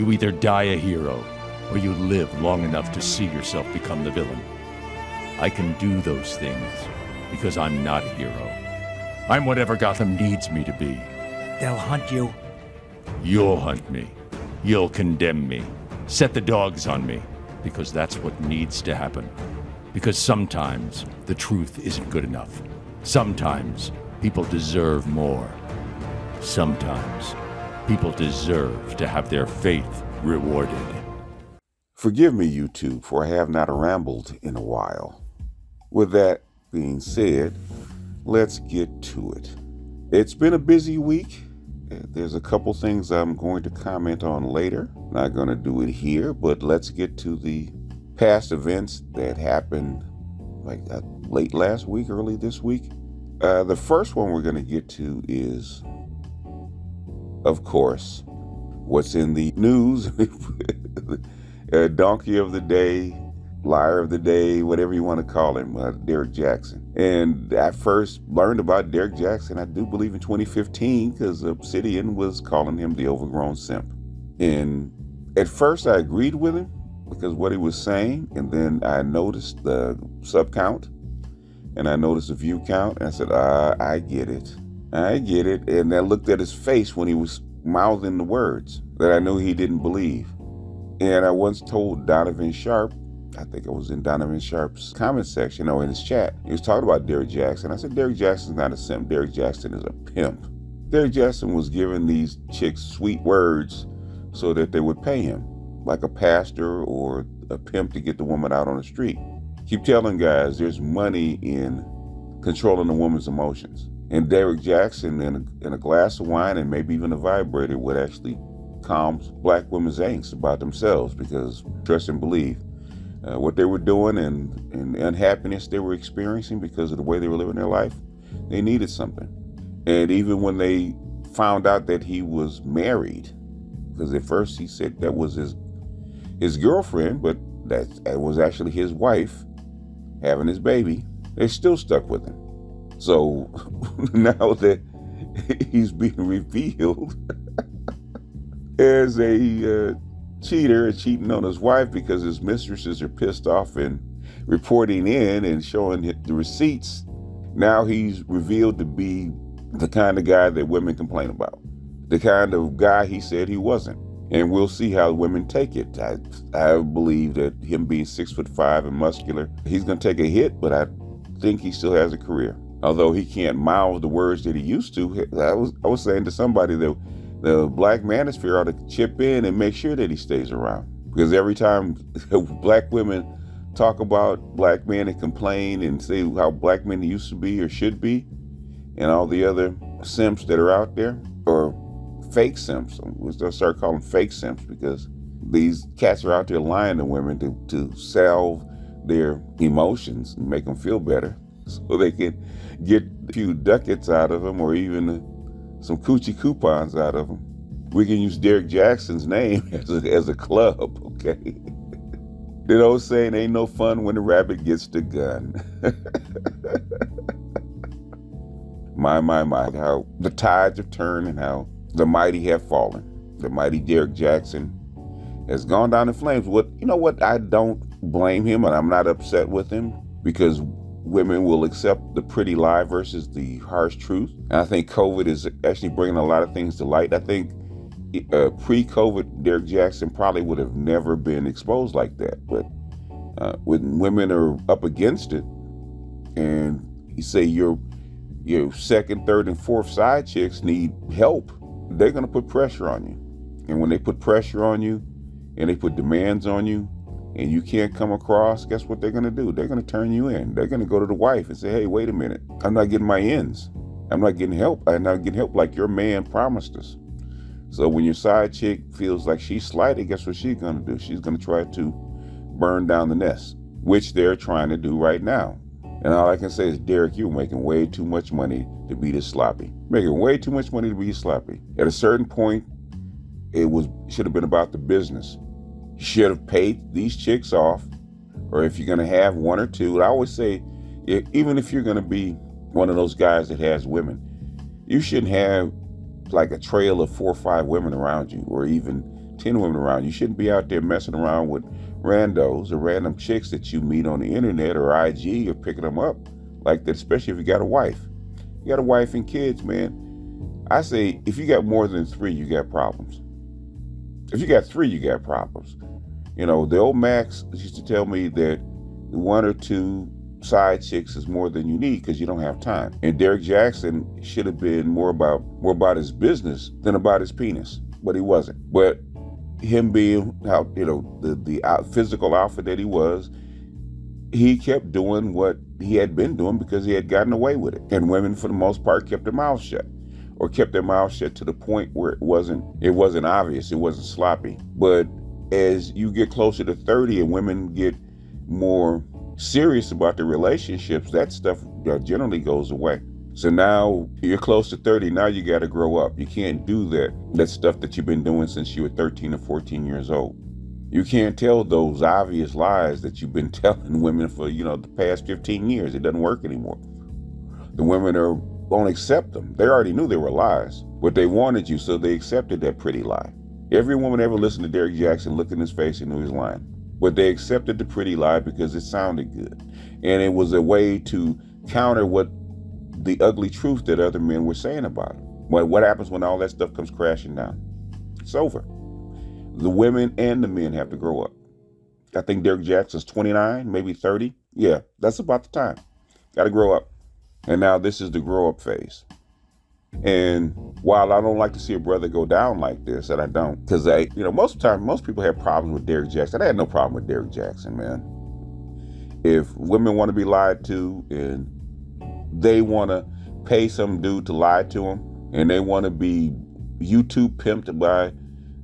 You either die a hero, or you live long enough to see yourself become the villain. I can do those things because I'm not a hero. I'm whatever Gotham needs me to be. They'll hunt you. You'll hunt me. You'll condemn me. Set the dogs on me. Because that's what needs to happen. Because sometimes the truth isn't good enough. Sometimes people deserve more. Sometimes people deserve to have their faith rewarded. Forgive me, YouTube, for I have not rambled in a while. With that being said, let's get to it. It's been a busy week. There's a couple things I'm going to comment on later. Not going to do it here, but let's get to the past events that happened like late last week, early this week. The first one we're going to get to is, of course, what's in the news. Donkey of the day, liar of the day, whatever you want to call him, Derrick Jaxn. And I first learned about Derrick Jaxn, I do believe in 2015, because Obsidian was calling him the overgrown simp. And at first I agreed with him because what he was saying, and then I noticed the sub count, and I noticed the view count, and I said, I get it. I get it. And I looked at his face when he was mouthing the words that I knew he didn't believe. And I once told Donovan Sharp, I think it was in Donovan Sharp's comment section or in his chat, he was talking about Derrick Jaxn. I said, Derrick Jaxn's not a simp. Derrick Jaxn is a pimp. Derrick Jaxn was giving these chicks sweet words so that they would pay him, like a pastor or a pimp to get the woman out on the street. Keep telling guys there's money in controlling a woman's emotions. And Derrick Jaxn in a glass of wine and maybe even a vibrator would actually calm black women's angst about themselves, because trust and believe, what they were doing and unhappiness they were experiencing because of the way they were living their life, they needed something. And even when they found out that he was married, because at first he said that was his girlfriend, but that was actually his wife having his baby, they still stuck with him. So now that he's being revealed as a cheater, cheating on his wife because his mistresses are pissed off and reporting in and showing the receipts, now he's revealed to be the kind of guy that women complain about, the kind of guy he said he wasn't. And we'll see how women take it. I believe that him being 6'5" and muscular, he's going to take a hit, but I think he still has a career. Although he can't mouth the words that he used to. I was saying to somebody that the black manosphere ought to chip in and make sure that he stays around. Because every time black women talk about black men and complain and say how black men used to be or should be, and all the other simps that are out there, or fake simps, we'll start calling fake simps, because these cats are out there lying to women to salve their emotions and make them feel better so they can get a few ducats out of them or even some coochie coupons out of them. We can use Derrick Jaxn's name as a club, okay? You know, saying ain't no fun when the rabbit gets the gun. My, how the tides have turned and how the mighty have fallen. The mighty Derrick Jaxn has gone down in flames. You know what? I don't blame him, and I'm not upset with him, because women will accept the pretty lie versus the harsh truth. And I think COVID is actually bringing a lot of things to light. I think pre-COVID, Derrick Jaxn probably would have never been exposed like that. But when women are up against it, and you say your second, third, and fourth side chicks need help, they're going to put pressure on you. And when they put pressure on you and they put demands on you and you can't come across, guess what they're going to do? They're going to turn you in. They're going to go to the wife and say, hey, wait a minute. I'm not getting my ends. I'm not getting help. I'm not getting help like your man promised us. So when your side chick feels like she's slighted, guess what she's going to do? She's going to try to burn down the nest, which they're trying to do right now. And all I can say is, Derrick, you're making way too much money to be this sloppy. Making way too much money to be sloppy. At a certain point, should have been about the business. You should have paid these chicks off, or if you're going to have one or two. I always say, even if you're going to be one of those guys that has women, you shouldn't have like a trail of 4 or 5 women around you, or even 10 women around. You shouldn't be out there messing around with randos or random chicks that you meet on the internet or IG or picking them up like that, especially if you got a wife. You got a wife and kids, man. I say if you got more than 3, you got problems. If you got 3, you got problems. You know, the old Max used to tell me that 1 or 2 side chicks is more than you need because you don't have time. And Derrick Jackson should have been more about his business than about his penis, but he wasn't. But him being how, you know, the physical alpha that he was, he kept doing what he had been doing because he had gotten away with it. And women, for the most part, kept their mouths shut, or kept their mouths shut to the point where it wasn't obvious, it wasn't sloppy. But as you get closer to 30 and women get more serious about their relationships, that stuff generally goes away. So now you're close to 30, now you got to grow up. You can't do that stuff that you've been doing since you were 13 or 14 years old. You can't tell those obvious lies that you've been telling women for, the past 15 years. It doesn't work anymore. The women won't accept them. They already knew they were lies, but they wanted you, so they accepted that pretty lie. Every woman ever listened to Derrick Jackson, looked in his face and knew he was lying. But they accepted the pretty lie because it sounded good. And it was a way to counter the ugly truth that other men were saying about him. What happens when all that stuff comes crashing down? It's over. The women and the men have to grow up. I think Derrick Jackson's 29, maybe 30. Yeah, that's about the time. Got to grow up. And now this is the grow up phase. And while I don't like to see a brother go down like this, and I don't, because most of the time, most people have problems with Derrick Jackson. I had no problem with Derrick Jackson, man. If women want to be lied to and they want to pay some dude to lie to them, and they want to be YouTube pimped by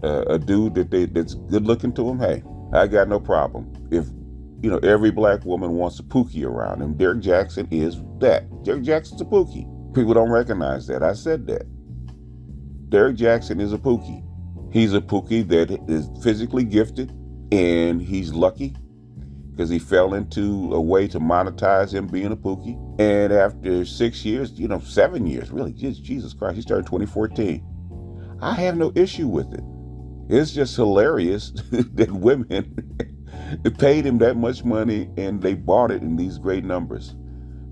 a dude that's good looking to them, hey, I got no problem. If every black woman wants a pookie around, and Derrick Jackson is that. Derrick Jackson's a pookie. People don't recognize that. I said that. Derrick Jackson is a pookie. He's a pookie that is physically gifted, and he's lucky because he fell into a way to monetize him being a pookie. And after 6 years, 7 years, really, Jesus Christ, he started 2014. I have no issue with it. It's just hilarious that women paid him that much money and they bought it in these great numbers.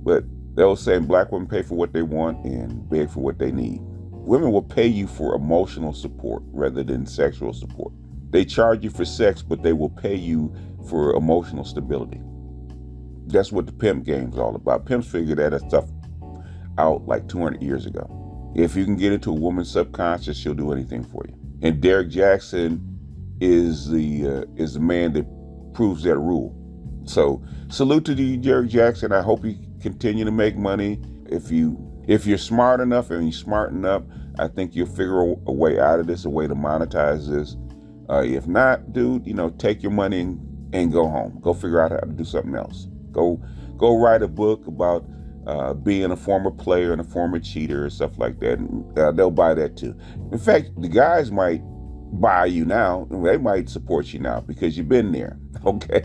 But they were saying black women pay for what they want and beg for what they need. Women will pay you for emotional support rather than sexual support. They charge you for sex, but they will pay you for emotional stability. That's what the pimp game's all about. Pimps figured that stuff out like 200 years ago. If you can get into a woman's subconscious, she'll do anything for you. And Derrick Jackson is the man that proves that rule. So salute to you, Derrick Jackson. I hope you continue to make money. If you're smart enough and you smarten up, I think you'll figure a way out of this, a way to monetize this. If not, dude, take your money and go home. Go figure out how to do something else. Go write a book about being a former player and a former cheater and stuff like that. And they'll buy that too. In fact, the guys might buy you now. They might support you now because you've been there. Okay.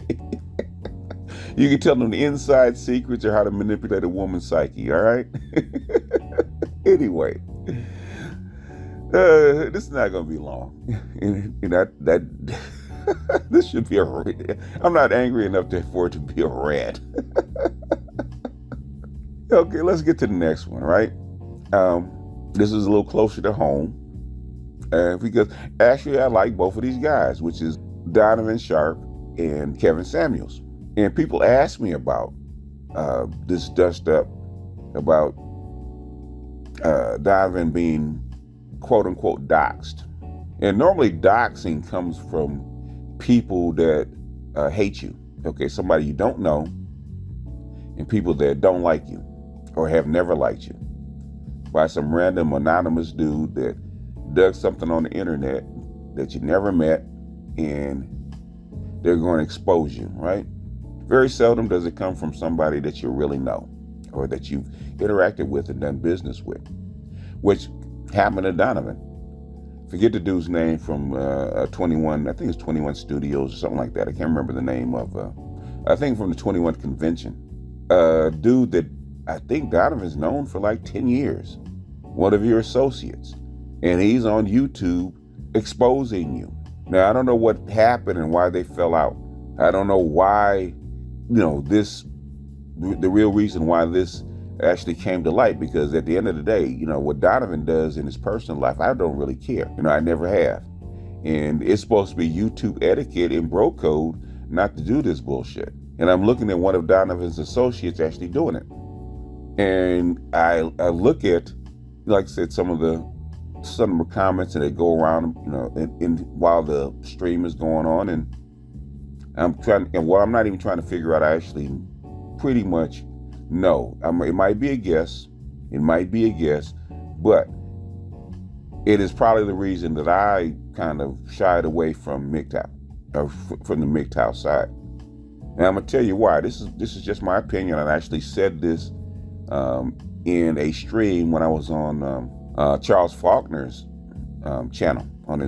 You can tell them the inside secrets or how to manipulate a woman's psyche. All right. Anyway, this is not going to be long. This should be I'm not angry enough for it to be a rant. Okay, let's get to the next one, right? This is a little closer to home. Because actually I like both of these guys, which is Donovan Sharp and Kevin Samuels. And people ask me about this dust up about Donovan being quote unquote doxxed. And normally doxing comes from people that hate you. Okay, somebody you don't know and people that don't like you or have never liked you by some random anonymous dude that dug something on the internet that you never met and they're going to expose you, right? Very seldom does it come from somebody that you really know or that you've interacted with and done business with, which happened to Donovan. Forget the dude's name from 21, I think it's 21 Studios or something like that. I can't remember the name of, I think from the 21 convention. Dude that I think Donovan's known for like 10 years, one of your associates. And he's on YouTube exposing you. Now, I don't know what happened and why they fell out. I don't know why, the real reason why this actually came to light, because at the end of the day, what Donovan does in his personal life, I don't really care. I never have. And it's supposed to be YouTube etiquette and bro code not to do this bullshit. And I'm looking at one of Donovan's associates actually doing it. And I look at, like I said, some of the comments, and they go around, while the stream is going on, and I'm not even trying to figure out. I actually pretty much know. It might be a guess. But it is probably the reason that I kind of shied away from MGTOW, or from the MGTOW side. And I'm gonna tell you why. This is just my opinion. I actually said this in a stream when I was on Charles Faulkner's channel, on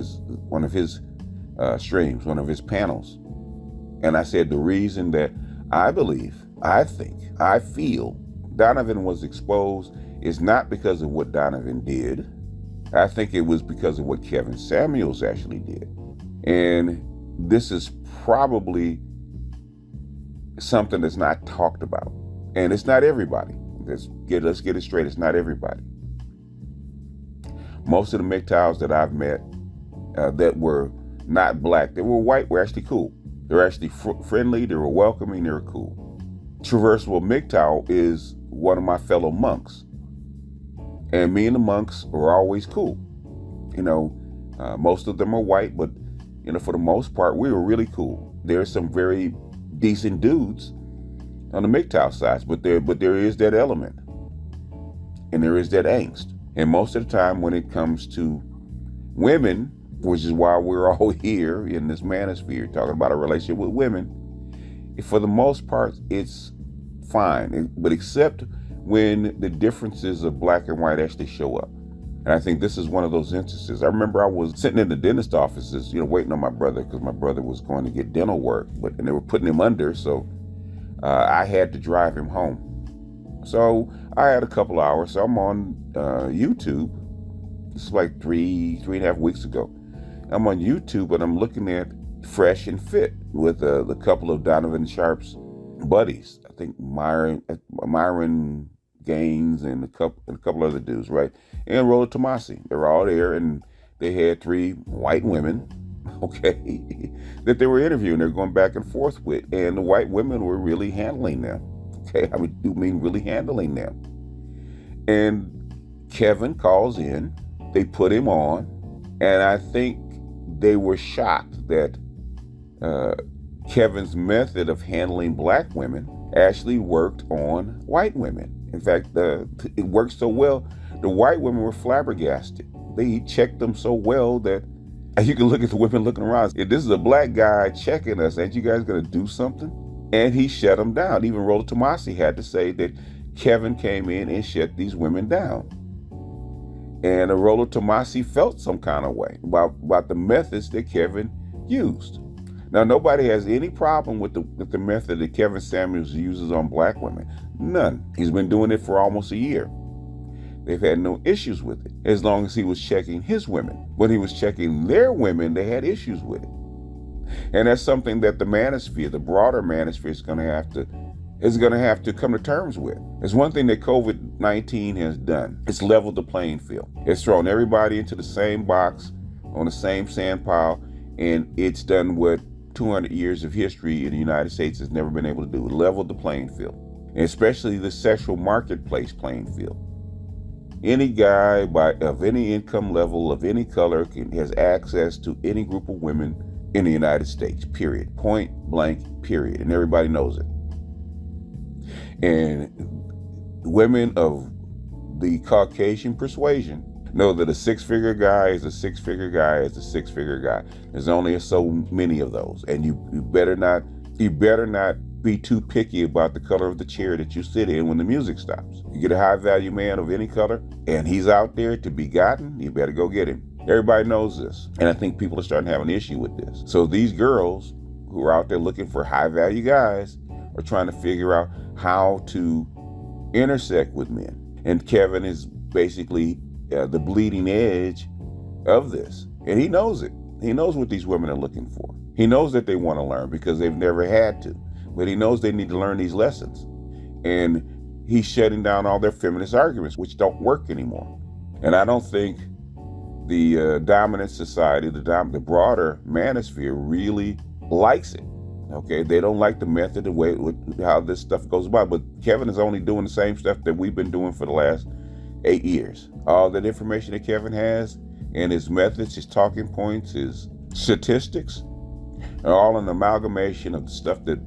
one of his streams, one of his panels. And I said the reason that I feel Donovan was exposed is not because of what Donovan did. I think it was because of what Kevin Samuels actually did. And this is probably something that's not talked about. And it's not everybody. Let's get it straight. It's not everybody. Most of the MGTOWs that I've met that were not black, they were white, were actually cool. They're actually friendly, they were welcoming, they were cool. Traversable MGTOW is one of my fellow monks. And me and the monks are always cool. Most of them are white, but for the most part, we were really cool. There's some very decent dudes on the MGTOW side, but there is that element, and there is that angst. And most of the time, when it comes to women, which is why we're all here in this manosphere talking about a relationship with women, for the most part, it's fine. But except when the differences of black and white actually show up. And I think this is one of those instances. I remember I was sitting in the dentist offices, waiting on my brother, because my brother was going to get dental work, and they were putting him under, so I had to drive him home. So I had a couple hours, so I'm on YouTube. This is like three and a half weeks ago. I'm on YouTube, and I'm looking at Fresh and Fit with a couple of Donovan Sharp's buddies. I think Myron Gaines and a couple other dudes, right? And Rolla Tomasi. They were all there, and they had 3 white women, okay, that they were interviewing. They're going back and forth with, and the white women were really handling them. Okay, I mean really handling them. And Kevin calls in. They put him on, and I think they were shocked that Kevin's method of handling black women actually worked on white women. In fact, it worked so well, the white women were flabbergasted. They checked them so well that you can look at the women looking around. If this is a black guy checking us, ain't you guys gonna do something? And he shut them down. Even Rolla Tomasi had to say that Kevin came in and shut these women down. And Rolla Tomasi felt some kind of way about the methods that Kevin used. Now, nobody has any problem with the method that Kevin Samuels uses on black women. None. He's been doing it for almost a year. They've had no issues with it, as long as he was checking his women. When he was checking their women, they had issues with it. And that's something that the manosphere, the broader manosphere, is going to have to come to terms with. It's one thing that COVID-19 has done. It's leveled the playing field. It's thrown everybody into the same box, on the same sand pile, and it's done what 200 years of history in the United States has never been able to do. It leveled the playing field, and especially the sexual marketplace playing field. Any guy of any income level, of any color, has access to any group of women in the United States, period. Point blank, period. And everybody knows it. And women of the Caucasian persuasion know that a 6-figure guy is a 6-figure guy is a 6-figure guy. There's only so many of those. And you better not be too picky about the color of the chair that you sit in when the music stops. You get a high value man of any color and he's out there to be gotten, you better go get him. Everybody knows this. And I think people are starting to have an issue with this. So these girls who are out there looking for high value guys are trying to figure out how to intersect with men. And Kevin is basically the bleeding edge of this. And he knows it. He knows what these women are looking for. He knows that they want to learn because they've never had to, but he knows they need to learn these lessons. And he's shutting down all their feminist arguments, which don't work anymore. And I don't think the dominant society, the broader manosphere really likes it. Okay, they don't like the method, the way, how this stuff goes about. But Kevin is only doing the same stuff that we've been doing for the last 8 years. All that information that Kevin has and his methods, his talking points, his statistics, are all an amalgamation of the stuff that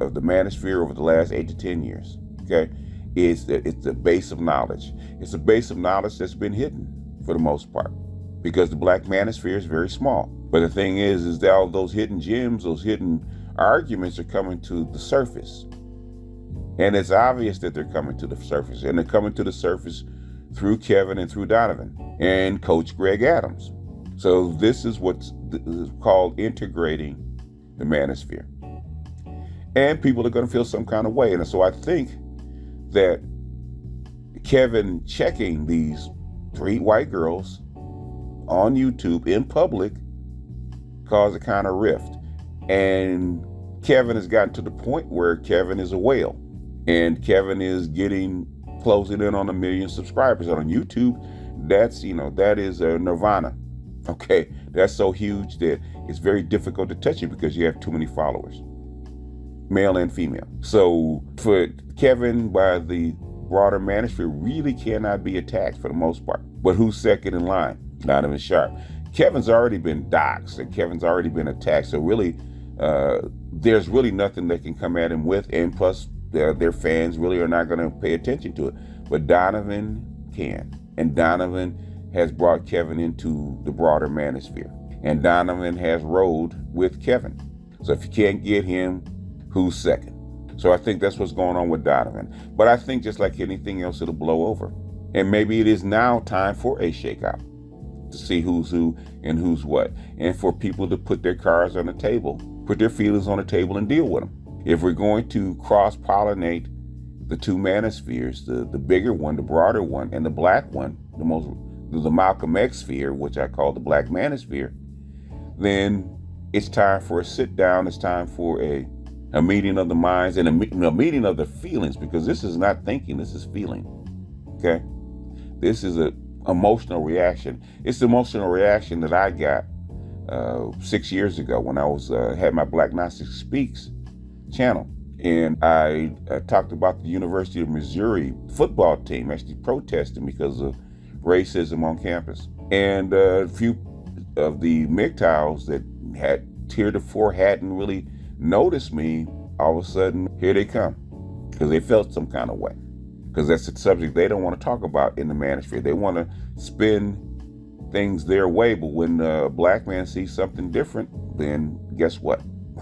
of the manosphere over the last 8 to 10 years. Okay, it's the base of knowledge. It's a base of knowledge that's been hidden for the most part, because the black manosphere is very small. But the thing is that all those hidden gems, those hidden arguments are coming to the surface. And it's obvious that they're coming to the surface. And they're coming to the surface through Kevin and through Donovan and Coach Greg Adams. So this is what's called integrating the manosphere. And people are going to feel some kind of way. And so I think that Kevin checking these 3 white girls on YouTube in public caused a kind of rift. And Kevin has gotten to the point where Kevin is a whale, and Kevin is closing in on 1 million subscribers. And on YouTube, that is a nirvana. Okay, that's so huge that it's very difficult to touch it because you have too many followers, male and female. So for Kevin, by the broader manosphere, really cannot be attacked for the most part. But who's second in line? Donovan Sharp. Kevin's already been doxxed and Kevin's already been attacked. So really, there's really nothing they can come at him with. And plus, their fans really are not going to pay attention to it. But Donovan can. And Donovan has brought Kevin into the broader manosphere. And Donovan has rode with Kevin. So if you can't get him, who's second? So I think that's what's going on with Donovan. But I think just like anything else, it'll blow over. And maybe it is now time for a shakeout to see who's who and who's what. And for people to put their cards on the table, put their feelings on the table and deal with them. If we're going to cross-pollinate the 2 manospheres, the bigger one, the broader one, and the black one, the Malcolm X sphere, which I call the black manosphere, then it's time for a sit down. It's time for a meeting of the minds and a meeting of the feelings, because this is not thinking, this is feeling. Okay? This is an emotional reaction. It's the emotional reaction that I got 6 years ago when I had my Black Gnostic Speaks channel. And I talked about the University of Missouri football team actually protesting because of racism on campus. And a few of the MGTOWs that had heretofore hadn't really noticed me, all of a sudden, here they come. Because they felt some kind of way. Because that's a subject they don't want to talk about in the manosphere. They want to spin things their way, but when a black man sees something different, then guess what?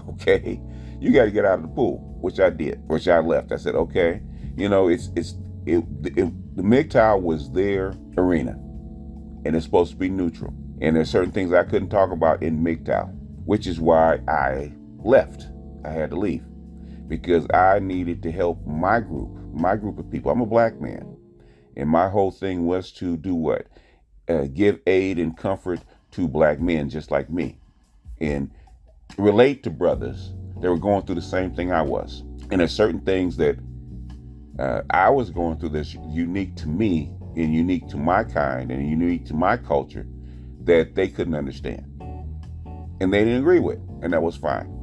Okay, you got to get out of the pool, which I did, which I left. I said, okay, the MGTOW was their arena, and it's supposed to be neutral. And there's certain things I couldn't talk about in MGTOW, which is why I left. I had to leave because I needed to help my group of people. I'm a black man, and my whole thing was to do what? Give aid and comfort to black men just like me, and relate to brothers that were going through the same thing I was. And there's certain things that I was going through that's unique to me and unique to my kind and unique to my culture that they couldn't understand. And they didn't agree with, and that was fine.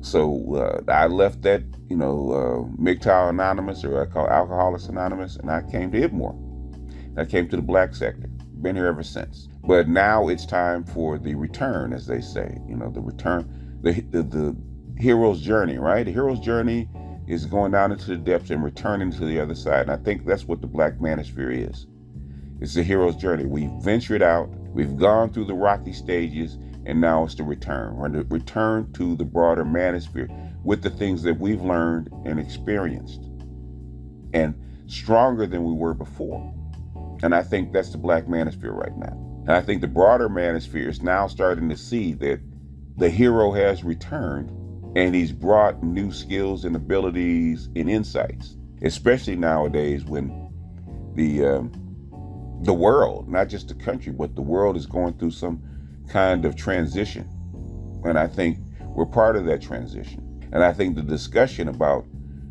So I left that, MGTOW Anonymous, or I call Alcoholics Anonymous, and I came to IBMOR. I came to the black sector. Been here ever since. But now it's time for the return, as they say. The return, the hero's journey, right? The hero's journey is going down into the depths and returning to the other side. And I think that's what the black manosphere is. It's the hero's journey. We've ventured out, we've gone through the rocky stages, and now it's the return. We're to return to the broader manosphere with the things that we've learned and experienced, and stronger than we were before. And I think that's the black manosphere right now. And I think the broader manosphere is now starting to see that the hero has returned, and he's brought new skills and abilities and insights, especially nowadays when the world, not just the country, but the world is going through some kind of transition. And I think we're part of that transition. And I think the discussion about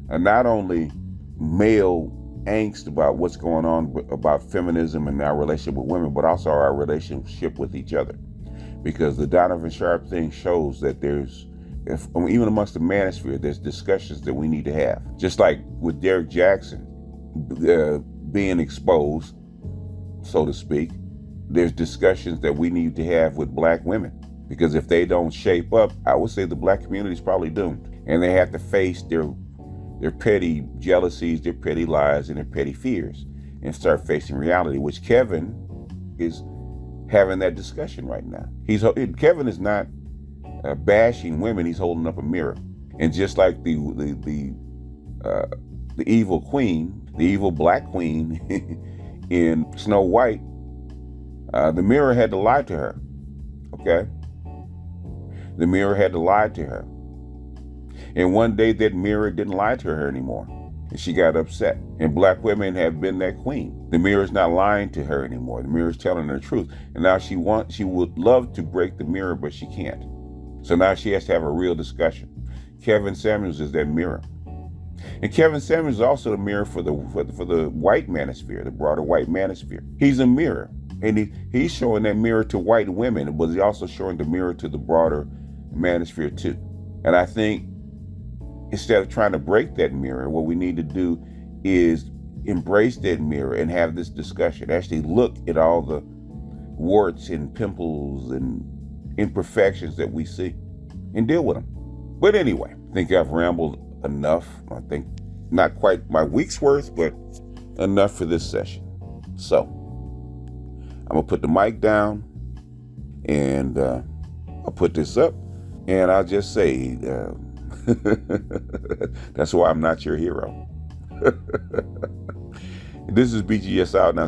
not only male angst about what's going on about feminism and our relationship with women, but also our relationship with each other. Because the Donovan Sharp thing shows that even amongst the manosphere, there's discussions that we need to have. Just like with Derrick Jackson being exposed, so to speak, there's discussions that we need to have with black women. Because if they don't shape up, I would say the black community is probably doomed. And they have to face their petty jealousies, their petty lies, and their petty fears, and start facing reality, which Kevin is having that discussion right now. Kevin is not bashing women, he's holding up a mirror. And just like the evil queen, the evil black queen in Snow White, the mirror had to lie to her, okay? The mirror had to lie to her. And one day that mirror didn't lie to her anymore. And she got upset. And black women have been that queen. The mirror's not lying to her anymore. The mirror's telling her the truth. And now she would love to break the mirror, but she can't. So now she has to have a real discussion. Kevin Samuels is that mirror. And Kevin Samuels is also the mirror for the white manosphere, the broader white manosphere. He's a mirror. And he's showing that mirror to white women, but he's also showing the mirror to the broader manosphere too. And I think instead of trying to break that mirror, what we need to do is embrace that mirror and have this discussion. Actually look at all the warts and pimples and imperfections that we see and deal with them. But anyway, I think I've rambled enough. I think not quite my week's worth, but enough for this session. So I'm gonna put the mic down and I'll put this up and I'll just say, that's why I'm not your hero. This is BGS out now.